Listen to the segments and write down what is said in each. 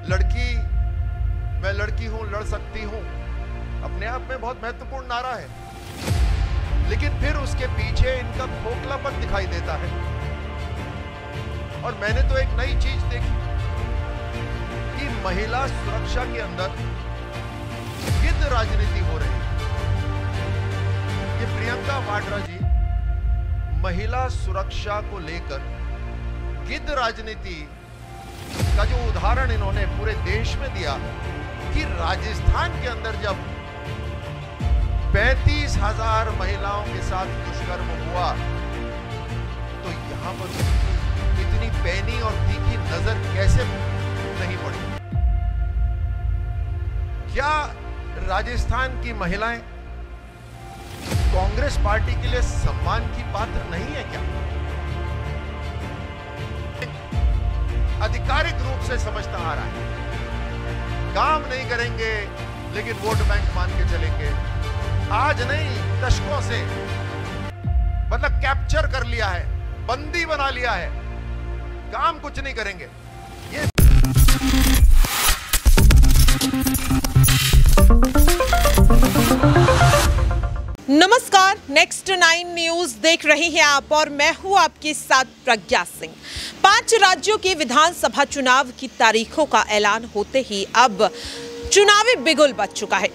लड़की, मैं लड़की हूं, लड़ सकती हूं, अपने आप में बहुत महत्वपूर्ण नारा है, लेकिन फिर उसके पीछे इनका खोखलापन दिखाई देता है। और मैंने तो एक नई चीज देखी कि महिला सुरक्षा के अंदर गिद्ध राजनीति हो रही है। ये प्रियंका वाड्रा जी महिला सुरक्षा को लेकर गिद्ध राजनीति का जो उदाहरण इन्होंने पूरे देश में दिया कि राजस्थान के अंदर जब 35,000 महिलाओं के साथ दुष्कर्म हुआ तो यहां पर इतनी पैनी और तीखी नजर कैसे नहीं पड़ी? क्या राजस्थान की महिलाएं कांग्रेस पार्टी के लिए सम्मान की पात्र नहीं है क्या? आधिकारिक रूप से समझता आ रहा है, काम नहीं करेंगे लेकिन वोट बैंक मान के चलेंगे। आज नहीं, दशकों से मतलब कैप्चर कर लिया है, बंदी बना लिया है, काम कुछ नहीं करेंगे। ये नमस्कार, नेक्स्ट 9 न्यूज देख रहे हैं आप और मैं हूं आपके साथ प्रज्ञा सिंह। 5 राज्यों के विधानसभा चुनाव की तारीखों का ऐलान होते ही अब चुनावी बिगुल बज चुका है।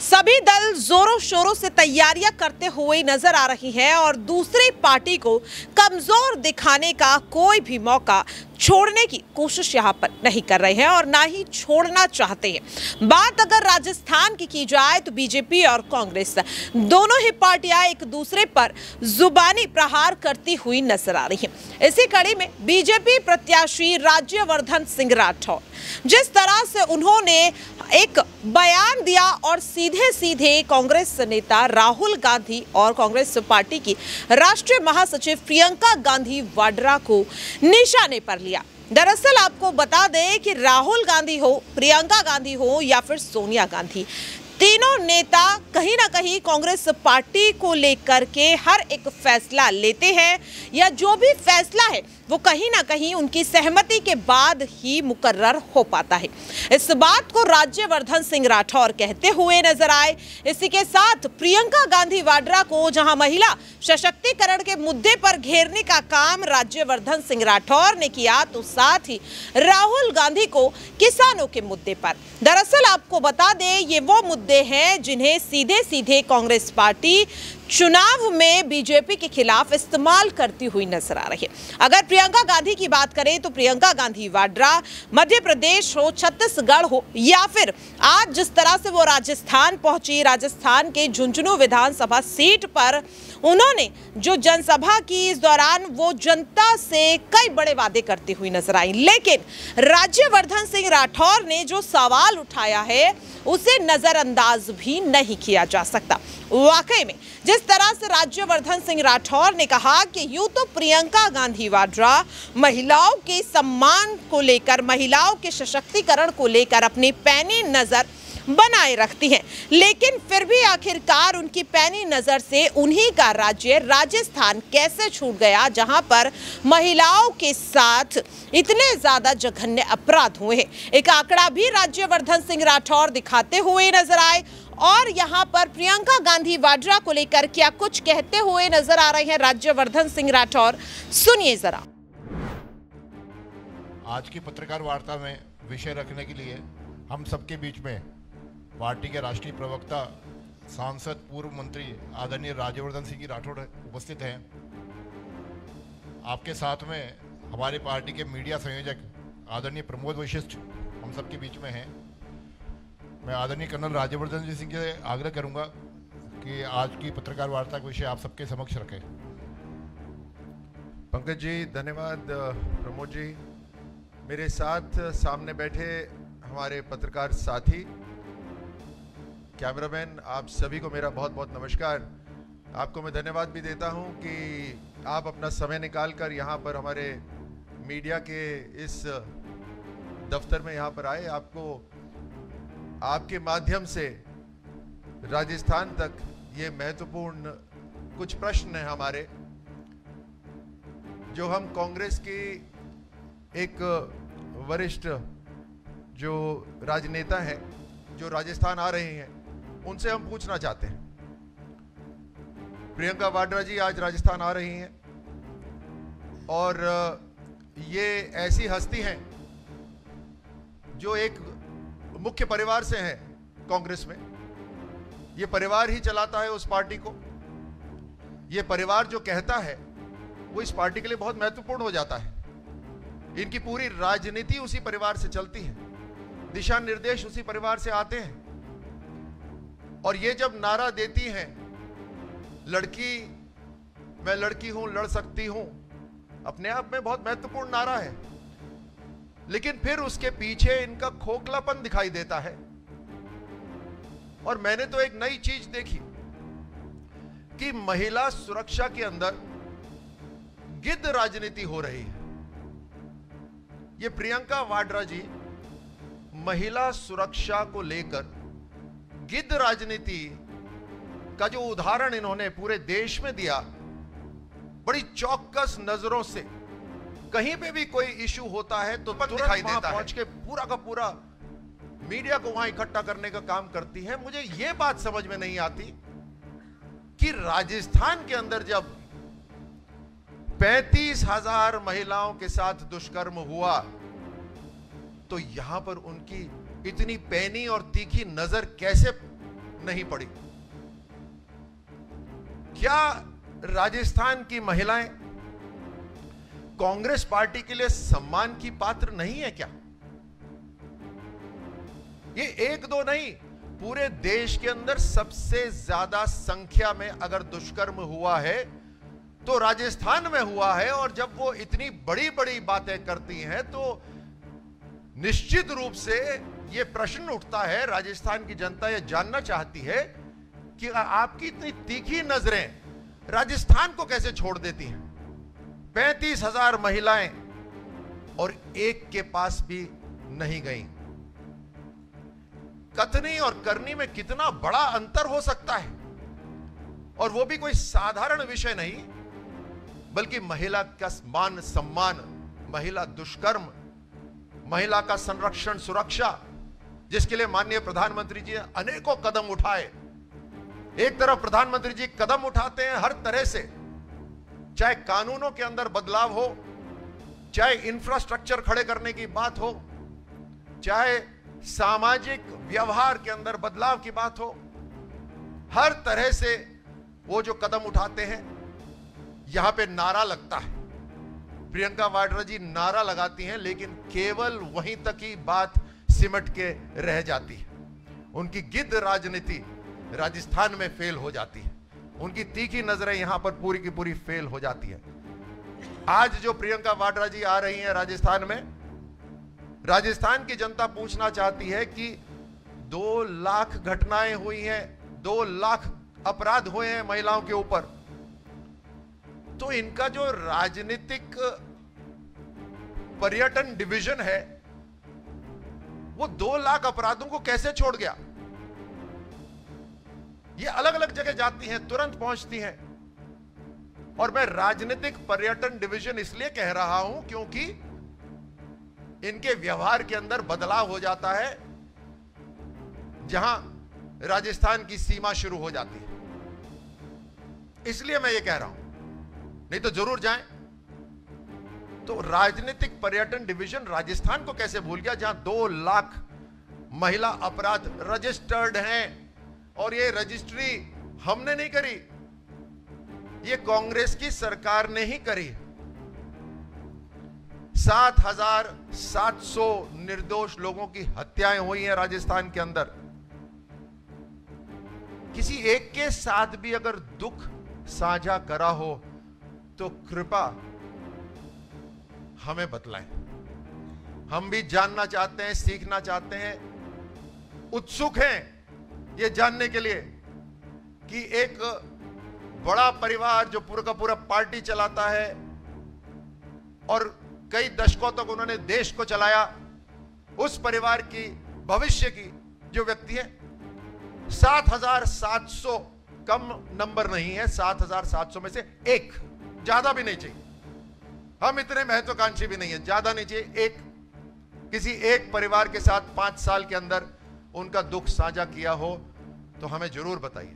सभी दल जोरों शोरों से तैयारियां करते हुए नजर आ रही हैं और दूसरी पार्टी को कमजोर दिखाने का कोई भी मौका छोड़ने की कोशिश यहां पर नहीं कर रहे हैं और ना ही छोड़ना चाहते हैं। बात अगर राजस्थान की जाए तो बीजेपी और कांग्रेस दोनों ही पार्टियां एक दूसरे पर जुबानी प्रहार करती हुई नजर आ रही हैं। इसी कड़ी में बीजेपी प्रत्याशी राज्यवर्धन सिंह राठौर जिस तरह से उन्होंने एक बयान दिया और सीधे सीधे कांग्रेस नेता राहुल गांधी और कांग्रेस पार्टी की राष्ट्रीय महासचिव प्रियंका गांधी वाड्रा को निशाने पर लिया। दरअसल आपको बता दें कि राहुल गांधी हो, प्रियंका गांधी हो या फिर सोनिया गांधी, तीनों नेता कहीं ना कहीं कांग्रेस पार्टी को लेकर के हर एक फैसला लेते हैं या जो भी फैसला है वो कहीं ना कहीं उनकी सहमति के बाद ही मुकर्रर हो पाता है। इस बात को राज्यवर्धन सिंह राठौर कहते हुए नजर आए। इसी के साथ प्रियंका गांधी वाड्रा को जहां महिला सशक्तिकरण के मुद्दे पर घेरने का काम राज्यवर्धन सिंह राठौर ने किया तो साथ ही राहुल गांधी को किसानों के मुद्दे पर। दरअसल आपको बता दें ये वो मुद्दे हैं जिन्हें सीधे सीधे कांग्रेस पार्टी चुनाव में बीजेपी के खिलाफ इस्तेमाल करती हुई नजर आ रही है। अगर प्रियंका गांधी की बात करें तो प्रियंका गांधी वाड्रा मध्य प्रदेश हो, छत्तीसगढ़ हो या फिर आज जिस तरह से वो राजस्थान पहुंची, राजस्थान के झुंझुनू विधानसभा सीट पर उन्होंने जो जनसभा की, इस दौरान वो जनता से कई बड़े वादे करती हुई नजर आई, लेकिन राज्यवर्धन सिंह राठौर ने जो सवाल उठाया है उसे नजरअंदाज भी नहीं किया जा सकता। वाकई में जिस तरह से राज्यवर्धन सिंह राठौर ने कहा कि यूं तो प्रियंका गांधी वाड्रा महिलाओं के सम्मान को लेकर, महिलाओं के सशक्तिकरण को लेकर अपनी पैनी नजर बनाए रखती हैं, लेकिन फिर भी आखिरकार उनकी पैनी नजर से उन्हीं का राज्य राजस्थान कैसे छूट गया जहां पर महिलाओं के साथ इतने ज्यादा जघन्य अपराध हुए हैं। एक आंकड़ा भी राज्यवर्धन सिंह राठौर दिखाते हुए नजर आए और यहां पर प्रियंका गांधी वाड्रा को लेकर क्या कुछ कहते हुए नजर आ रहे हैं राज्यवर्धन सिंह राठौर, सुनिए जरा। आज की पत्रकार वार्ता में विषय रखने के लिए हम सबके बीच में पार्टी के राष्ट्रीय प्रवक्ता, सांसद, पूर्व मंत्री आदरणीय राज्यवर्धन सिंह राठौड़ उपस्थित हैं। आपके साथ में हमारी पार्टी के मीडिया संयोजक आदरणीय प्रमोद वशिष्ठ हम सबके बीच में हैं। मैं आदरणीय कर्नल राज्यवर्धन सिंह से आग्रह करूंगा कि आज की पत्रकार वार्ता का विषय आप सबके समक्ष रखें। पंकज जी धन्यवाद। प्रमोद जी, मेरे साथ सामने बैठे हमारे पत्रकार साथी, कैमरामैन, आप सभी को मेरा बहुत बहुत नमस्कार। आपको मैं धन्यवाद भी देता हूं कि आप अपना समय निकालकर यहां पर हमारे मीडिया के इस दफ्तर में यहां पर आए। आपको आपके माध्यम से राजस्थान तक ये महत्वपूर्ण कुछ प्रश्न हैं हमारे, जो हम कांग्रेस की एक वरिष्ठ जो राजनेता हैं जो राजस्थान आ रहे हैं उनसे हम पूछना चाहते हैं। प्रियंका वाड्रा जी आज राजस्थान आ रही हैं और ये ऐसी हस्ती हैं जो एक मुख्य परिवार से हैं कांग्रेस में। ये परिवार ही चलाता है उस पार्टी को। ये परिवार जो कहता है वो इस पार्टी के लिए बहुत महत्वपूर्ण हो जाता है। इनकी पूरी राजनीति उसी परिवार से चलती है, दिशा निर्देश उसी परिवार से आते हैं। और ये जब नारा देती हैं, लड़की मैं लड़की हूं, लड़ सकती हूं, अपने आप में बहुत महत्वपूर्ण नारा है, लेकिन फिर उसके पीछे इनका खोखलापन दिखाई देता है। और मैंने तो एक नई चीज देखी कि महिला सुरक्षा के अंदर गिद्ध राजनीति हो रही है। ये प्रियंका वाड्रा जी महिला सुरक्षा को लेकर गिद्ध राजनीति का जो उदाहरण इन्होंने पूरे देश में दिया, बड़ी चौकस नजरों से कहीं पे भी कोई इशू होता है तो दिखाई देता है, पहुंच के पूरा का पूरा मीडिया को वहां इकट्ठा करने का काम करती है। मुझे यह बात समझ में नहीं आती कि राजस्थान के अंदर जब 35,000 महिलाओं के साथ दुष्कर्म हुआ तो यहां पर उनकी इतनी पैनी और तीखी नजर कैसे नहीं पड़ी? क्या राजस्थान की महिलाएं कांग्रेस पार्टी के लिए सम्मान की पात्र नहीं है क्या? ये एक दो नहीं, पूरे देश के अंदर सबसे ज्यादा संख्या में अगर दुष्कर्म हुआ है तो राजस्थान में हुआ है। और जब वो इतनी बड़ी बड़ी बातें करती हैं तो निश्चित रूप से ये प्रश्न उठता है, राजस्थान की जनता ये जानना चाहती है कि आपकी इतनी तीखी नजरें राजस्थान को कैसे छोड़ देती हैं? 35,000 महिलाएं और एक के पास भी नहीं गई। कथनी और करनी में कितना बड़ा अंतर हो सकता है, और वो भी कोई साधारण विषय नहीं, बल्कि महिला का मान सम्मान, महिला दुष्कर्म, महिला का संरक्षण सुरक्षा, जिसके लिए माननीय प्रधानमंत्री जी ने अनेकों कदम उठाए। एक तरफ प्रधानमंत्री जी कदम उठाते हैं हर तरह से, चाहे कानूनों के अंदर बदलाव हो, चाहे इंफ्रास्ट्रक्चर खड़े करने की बात हो, चाहे सामाजिक व्यवहार के अंदर बदलाव की बात हो, हर तरह से वो जो कदम उठाते हैं। यहां पे नारा लगता है, प्रियंका वाड्रा जी नारा लगाती हैं, लेकिन केवल वहीं तक ही बात सिमट के रह जाती है। उनकी गिद्ध राजनीति राजस्थान में फेल हो जाती है, उनकी तीखी नजरें यहां पर पूरी की पूरी फेल हो जाती है। आज जो प्रियंका वाड्रा जी आ रही हैं राजस्थान में, राजस्थान की जनता पूछना चाहती है कि 2 लाख घटनाएं हुई हैं, 2 लाख अपराध हुए हैं महिलाओं के ऊपर, तो इनका जो राजनीतिक पर्यटन डिवीजन है वो 2 लाख अपराधों को कैसे छोड़ गया? ये अलग अलग जगह जाती हैं, तुरंत पहुंचती हैं। और मैं राजनीतिक पर्यटन डिवीजन इसलिए कह रहा हूं क्योंकि इनके व्यवहार के अंदर बदलाव हो जाता है जहां राजस्थान की सीमा शुरू हो जाती है। इसलिए मैं ये कह रहा हूं, नहीं तो जरूर जाएं। तो राजनीतिक पर्यटन डिवीजन राजस्थान को कैसे भूल गया, जहां 2 लाख महिला अपराध रजिस्टर्ड हैं। और ये रजिस्ट्री हमने नहीं करी, ये कांग्रेस की सरकार ने ही करी। 7,700 निर्दोष लोगों की हत्याएं हुई हैं राजस्थान के अंदर। किसी एक के साथ भी अगर दुख साझा करा हो तो कृपा हमें बतलाएं। हम भी जानना चाहते हैं, सीखना चाहते हैं, उत्सुक हैं ये जानने के लिए कि एक बड़ा परिवार जो पूरा का पूरा पार्टी चलाता है और कई दशकों तक उन्होंने देश को चलाया, उस परिवार की भविष्य की जो व्यक्ति है, 7,700 कम नंबर नहीं है, 7,700 में से एक, ज्यादा भी नहीं चाहिए, हम इतने महत्वाकांक्षी भी नहीं है, ज्यादा नहीं चाहिए, एक किसी एक परिवार के साथ 5 साल के अंदर उनका दुख साझा किया हो तो हमें जरूर बताइए।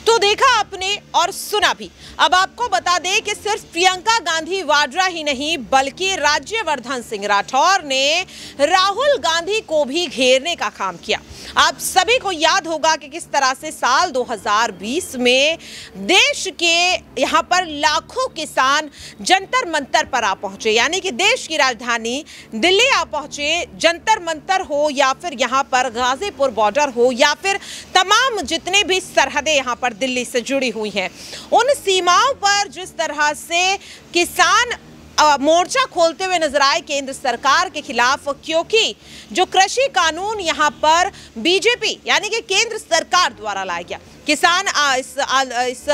तो देखा आपने और सुना भी। अब आपको बता दें कि सिर्फ प्रियंका गांधी वाड्रा ही नहीं बल्कि राज्यवर्धन सिंह राठौर ने राहुल गांधी को भी घेरने का काम किया। आप सभी को याद होगा कि किस तरह से साल 2020 में देश के यहां पर लाखों किसान जंतर मंतर पर आ पहुंचे, यानी कि देश की राजधानी दिल्ली आ पहुंचे। जंतर मंतर हो या फिर यहां पर गाजीपुर बॉर्डर हो या फिर तमाम जितने भी सरहदें यहां पर दिल्ली से जुड़ी हुई हैं, उन सीमाओं पर जिस तरह से किसान मोर्चा खोलते हुए नजर आए केंद्र सरकार के खिलाफ, क्योंकि जो कृषि कानून यहां पर बीजेपी यानी कि केंद्र सरकार द्वारा लाया गया, किसान इस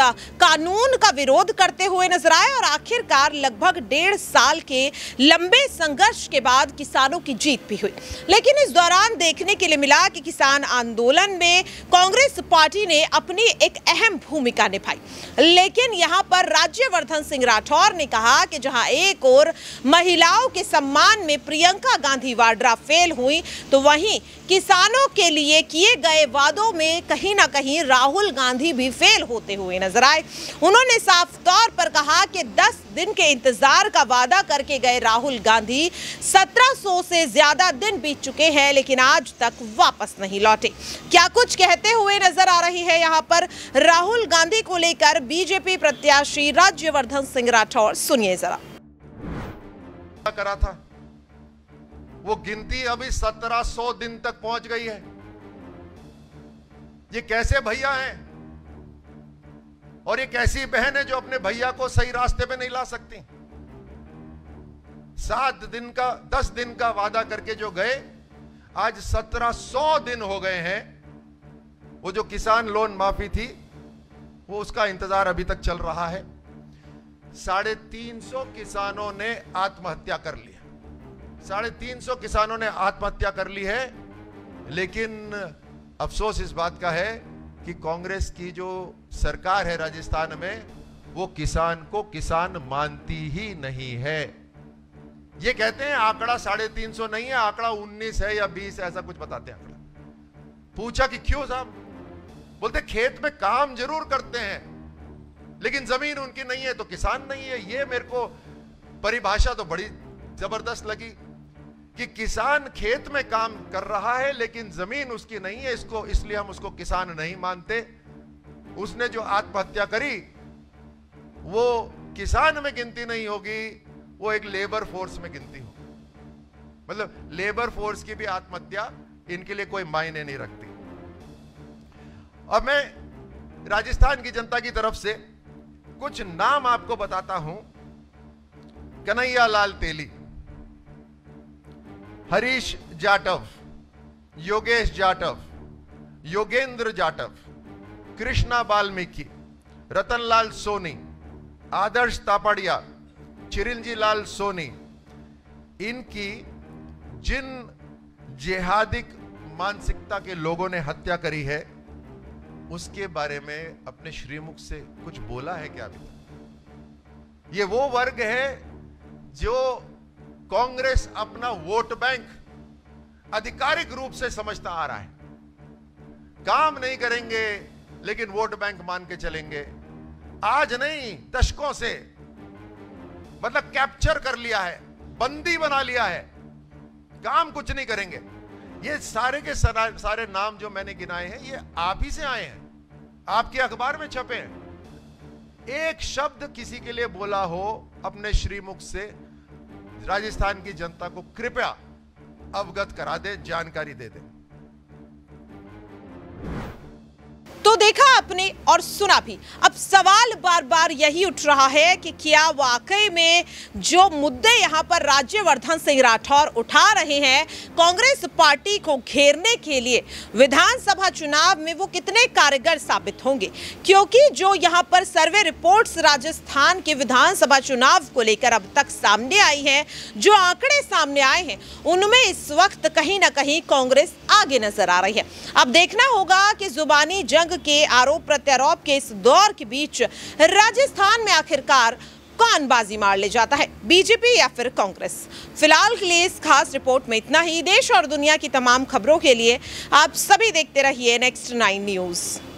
कानून का विरोध करते हुए नजर आए और आखिरकार लगभग 1.5 साल के लंबे संघर्ष के बाद किसानों की जीत भी हुई। लेकिन इस दौरान देखने के लिए मिला कि किसान आंदोलन में कांग्रेस पार्टी ने अपनी एक अहम भूमिका निभाई। लेकिन यहां पर राज्यवर्धन सिंह राठौर ने कहा कि जहां एक और महिलाओं के सम्मान में प्रियंका गांधी वाड्रा फेल हुई, तो वहीं किसानों के लिए किए गए वादों में कहीं ना कहीं राहुल गांधी भी फेल होते हुए नजर आए। उन्होंने साफ तौर पर कहा कि 10 दिन के इंतजार का वादा करके गए राहुल गांधी 1700 से ज्यादा दिन बीत चुके हैं लेकिन आज तक वापस नहीं लौटे। क्या कुछ कहते हुए नजर आ रही है यहां पर राहुल गांधी को लेकर बीजेपी प्रत्याशी राज्यवर्धन सिंह राठौर, सुनिए जरा। करा था वो गिनती अभी 1700 दिन तक पहुंच गई है। ये कैसे भैया हैं और ये कैसी बहन है जो अपने भैया को सही रास्ते पे नहीं ला सकती। 7 दिन का 10 दिन का वादा करके जो गए, आज 1700 दिन हो गए हैं। वो जो किसान लोन माफी थी वो उसका इंतजार अभी तक चल रहा है। 350 किसानों ने आत्महत्या कर ली है। 350 किसानों ने आत्महत्या कर ली है। लेकिन अफसोस इस बात का है कि कांग्रेस की जो सरकार है राजस्थान में, वो किसान को किसान मानती ही नहीं है। ये कहते हैं आंकड़ा 350 नहीं है, आंकड़ा 19 है या 20 ऐसा कुछ बताते हैं आंकड़ा। पूछा कि क्यों साहब? बोलते खेत में काम जरूर करते हैं लेकिन जमीन उनकी नहीं है तो किसान नहीं है। ये मेरे को परिभाषा तो बड़ी जबरदस्त लगी कि किसान खेत में काम कर रहा है लेकिन जमीन उसकी नहीं है, इसको इसलिए हम उसको किसान नहीं मानते। उसने जो आत्महत्या करी वो किसान में गिनती नहीं होगी, वो एक लेबर फोर्स में गिनती होगी। मतलब लेबर फोर्स की भी आत्महत्या इनके लिए कोई मायने नहीं रखती। अब मैं राजस्थान की जनता की तरफ से कुछ नाम आपको बताता हूं। कन्हैया लाल तेली, हरीश जाटव, योगेश जाटव, योगेंद्र जाटव, कृष्णा वाल्मीकि, रतनलाल सोनी, आदर्श तापड़िया, चिरंजी लाल सोनी। इनकी जिन जिहादिक मानसिकता के लोगों ने हत्या करी है उसके बारे में अपने श्रीमुख से कुछ बोला है क्या अभी तक? ये वो वर्ग है जो कांग्रेस अपना वोट बैंक आधिकारिक रूप से समझता आ रहा है। काम नहीं करेंगे लेकिन वोट बैंक मान के चलेंगे। आज नहीं, दशकों से मतलब कैप्चर कर लिया है, बंदी बना लिया है, काम कुछ नहीं करेंगे। ये सारे के सारे नाम जो मैंने गिनाए हैं ये आप ही से आए हैं, आपके अखबार में छपे हैं। एक शब्द किसी के लिए बोला हो अपने श्रीमुख से, राजस्थान की जनता को कृपया अवगत करा दे, जानकारी दे दे। तो देखा आपने और सुना भी। अब सवाल बार बार यही उठ रहा है कि क्या वाकई में जो मुद्दे यहां पर राज्यवर्धन सिंह राठौर उठा रहे हैं कांग्रेस पार्टी को घेरने के लिए विधानसभा चुनाव में वो कितने कारगर साबित होंगे? क्योंकि जो यहां पर सर्वे रिपोर्ट्स राजस्थान के विधानसभा चुनाव को लेकर अब तक सामने आई हैं, जो आंकड़े सामने आए हैं, उनमें इस वक्त कहीं ना कहीं कांग्रेस आगे नजर आ रही है। अब देखना होगा कि जुबानी जंग के आरोप प्रत्यारोप के इस दौर के बीच राजस्थान में आखिरकार कौन बाजी मार ले जाता है, बीजेपी या फिर कांग्रेस? फिलहाल के लिए इस खास रिपोर्ट में इतना ही। देश और दुनिया की तमाम खबरों के लिए आप सभी देखते रहिए नेक्स्ट 9 न्यूज़।